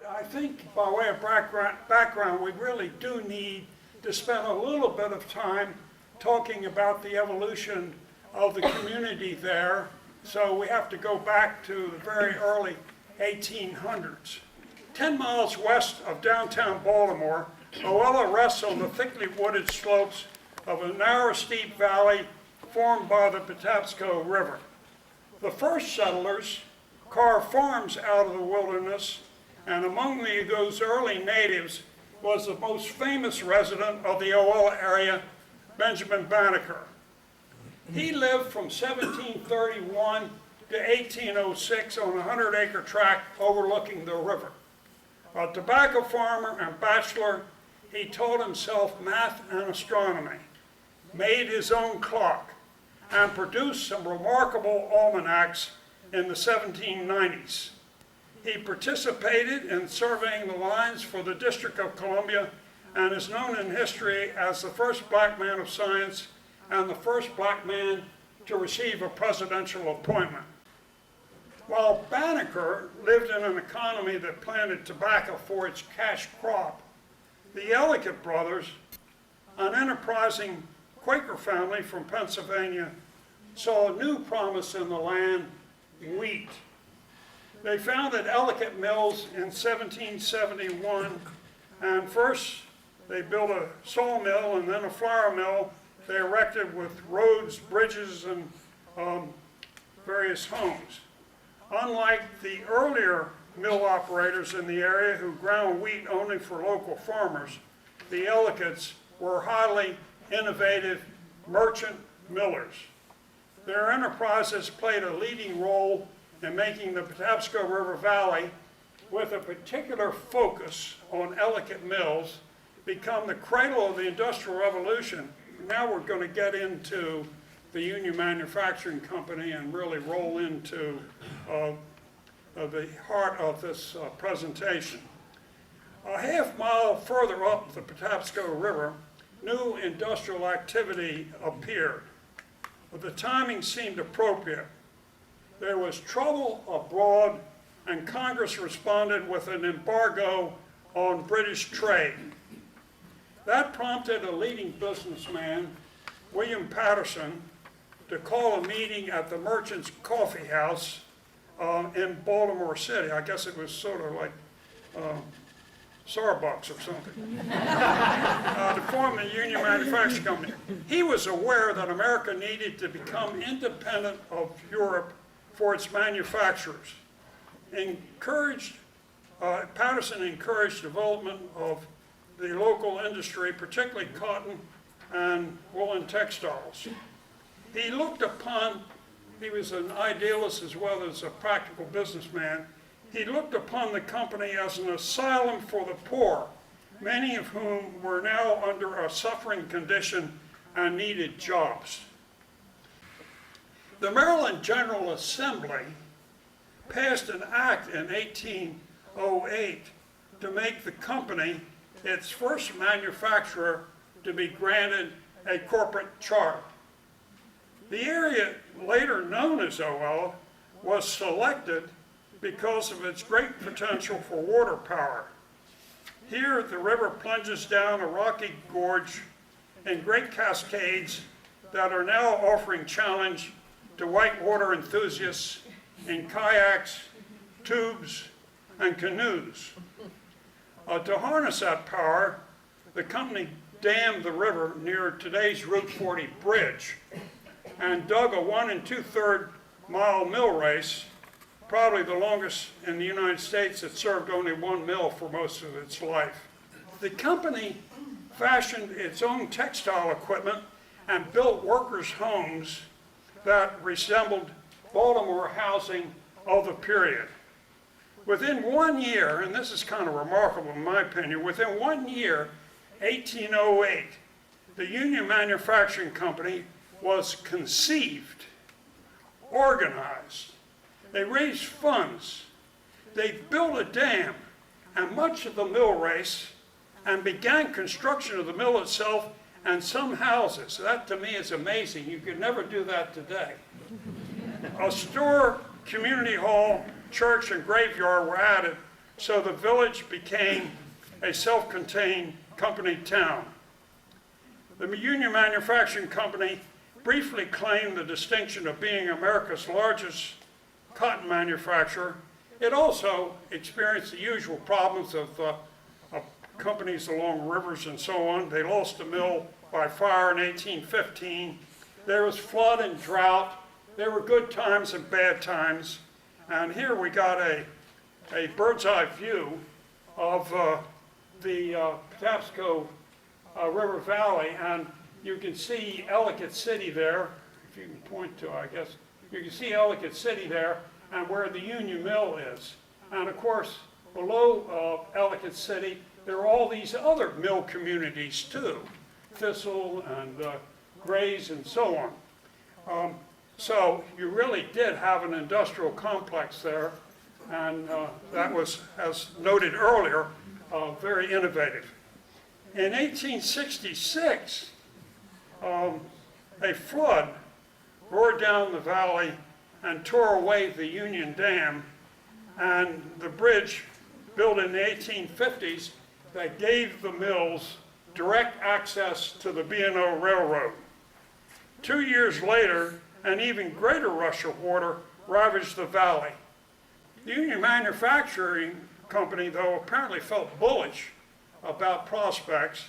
I think by way of background, we really do need to spend a little bit of time talking about the evolution of the community there. So we have to go back to the very early 1800s. 10 miles west of downtown Baltimore, Oella rests on the thickly wooded slopes of a narrow, steep valley formed by the Patapsco River. The first settlers carved farms out of the wilderness, and among those early natives was the most famous resident of the Oella area, Benjamin Banneker. He lived from 1731 to 1806 on a 100-acre tract overlooking the river. A tobacco farmer and bachelor, he taught himself math and astronomy, made his own clock, and produced some remarkable almanacs in the 1790s. He participated in surveying the lines for the District of Columbia and is known in history as the first black man of science and the first black man to receive a presidential appointment. While Banneker lived in an economy that planted tobacco for its cash crop, the Ellicott brothers, an enterprising Quaker family from Pennsylvania, saw a new promise in the land: wheat. They founded Ellicott Mills in 1771, and first they built a sawmill and then a flour mill they erected with roads, bridges, and various homes. Unlike the earlier mill operators in the area who ground wheat only for local farmers, the Ellicotts were highly innovative merchant millers. Their enterprises played a leading role in making the Patapsco River Valley, with a particular focus on Ellicott Mills, become the cradle of the Industrial Revolution. Now we're going to get into the Union Manufacturing Company and really roll into the heart of this presentation. A half mile further up the Patapsco River, new industrial activity appeared. But the timing seemed appropriate. There was trouble abroad, and Congress responded with an embargo on British trade. That prompted a leading businessman, William Patterson, to call a meeting at the Merchants Coffee House in Baltimore City. I guess it was sort of like Starbucks or something, to form the Union Manufacturing Company. He was aware that America needed to become independent of Europe for its manufacturers. Patterson encouraged development of the local industry, particularly cotton and woolen textiles. He was an idealist as well as a practical businessman. He looked upon the company as an asylum for the poor, many of whom were now under a suffering condition and needed jobs. The Maryland General Assembly passed an act in 1808 to make the company its first manufacturer to be granted a corporate charter. The area later known as Oella was selected because of its great potential for water power. Here, the river plunges down a rocky gorge in great cascades that are now offering challenge to whitewater enthusiasts in kayaks, tubes, and canoes. To harness that power, the company dammed the river near today's Route 40 bridge and dug a 1 2/3 mile mill race, probably the longest in the United States. It served only one mill for most of its life. The company fashioned its own textile equipment and built workers' homes that resembled Baltimore housing of the period. Within 1 year, and this is kind of remarkable in my opinion, within 1 year, 1808, the Union Manufacturing Company was conceived, organized. They raised funds, they built a dam and much of the mill race, and began construction of the mill itself and some houses. That to me is amazing. You could never do that today. A store, community hall, church, and graveyard were added So the village became a self-contained company town. The Union Manufacturing Company briefly claimed the distinction of being America's largest cotton manufacturer. It also experienced the usual problems of companies along rivers and so on. They lost the mill by fire in 1815. There was flood and drought. There were good times and bad times. And here we got a bird's eye view of the Patapsco River Valley, and you can see Ellicott City there, if you can point to, I guess. You can see Ellicott City there, and where the Union Mill is. And of course, below Ellicott City, there are all these other mill communities too, Thistle and Grays and so on. So you really did have an industrial complex there, and that was, as noted earlier, very innovative. In 1866, a flood roared down the valley and tore away the Union Dam, and the bridge built in the 1850s that gave the mills direct access to the B&O Railroad. 2 years later, an even greater rush of water ravaged the valley. The Union Manufacturing Company, though, apparently felt bullish about prospects,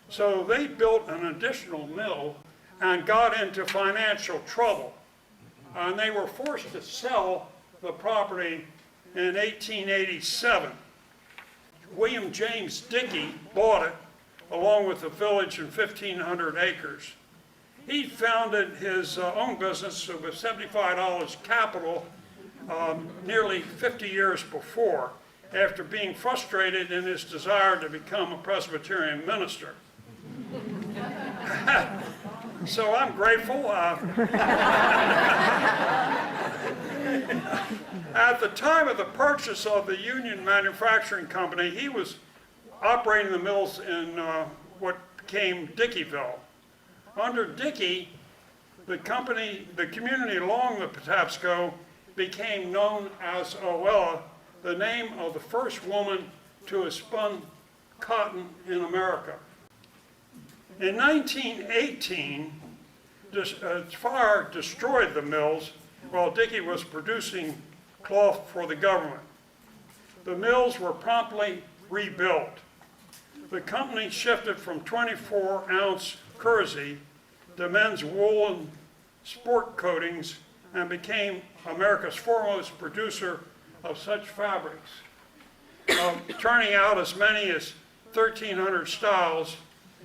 so they built an additional mill and got into financial trouble. And they were forced to sell the property in 1887. William James Dickey bought it along with the village and 1,500 acres. He founded his own business with $75 capital nearly 50 years before, after being frustrated in his desire to become a Presbyterian minister. So I'm grateful. At the time of the purchase of the Union Manufacturing Company, he was operating the mills in what became Dickeyville. Under Dickey, the community along the Patapsco became known as Oella, the name of the first woman to have spun cotton in America. In 1918, fire destroyed the mills while Dickey was producing cloth for the government. The mills were promptly rebuilt. The company shifted from 24-ounce kersey to men's woolen sport coatings and became America's foremost producer of such fabrics, turning out as many as 1,300 styles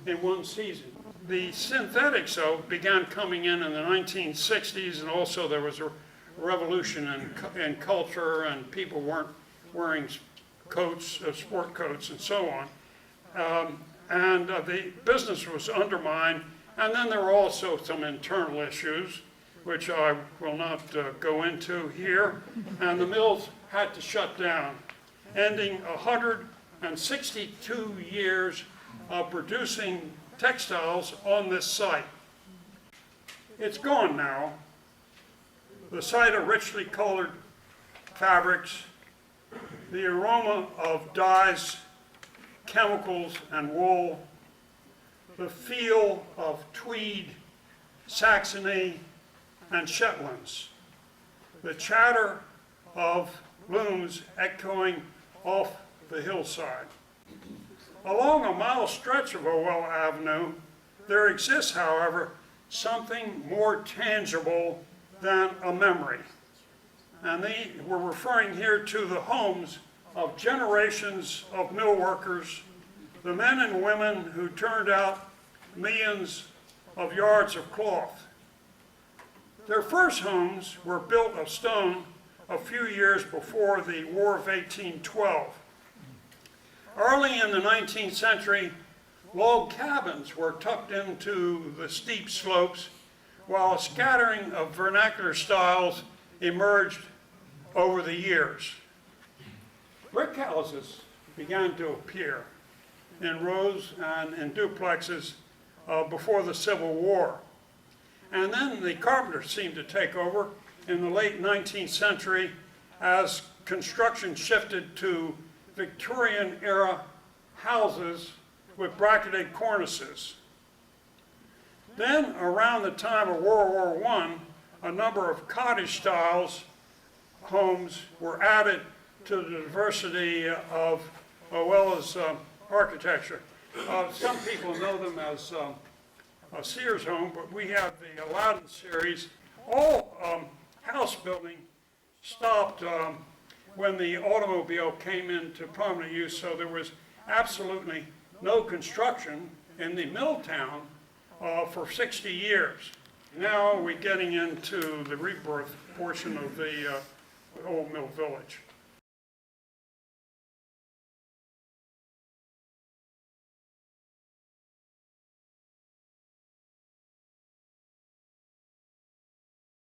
in one season. The synthetics, though, began coming in the 1960s, and also there was a revolution in culture, and people weren't wearing coats, sport coats, and so on. And the business was undermined, and then there were also some internal issues, which I will not go into here, and the mills had to shut down, ending 162 years of producing textiles on this site. It's gone now. The site of richly colored fabrics, the aroma of dyes, chemicals, and wool, the feel of tweed, Saxony, and Shetlands, the chatter of looms echoing off the hillside. Along a mile stretch of Oella Avenue, there exists, however, something more tangible than a memory. And we're referring here to the homes of generations of mill workers, the men and women who turned out millions of yards of cloth. Their first homes were built of stone a few years before the War of 1812. Early in the 19th century, log cabins were tucked into the steep slopes, while a scattering of vernacular styles emerged over the years. Brick houses began to appear in rows and in duplexes before the Civil War. And then the carpenters seemed to take over in the late 19th century as construction shifted to Victorian era houses with bracketed cornices. Then around the time of World War I, a number of cottage styles homes were added to the diversity of Oella's architecture. Some people know them as a Sears home, but we have the Aladdin series. All house building stopped when the automobile came into prominent use, so there was absolutely no construction in the mill town for 60 years. Now we're getting into the rebirth portion of the old mill village.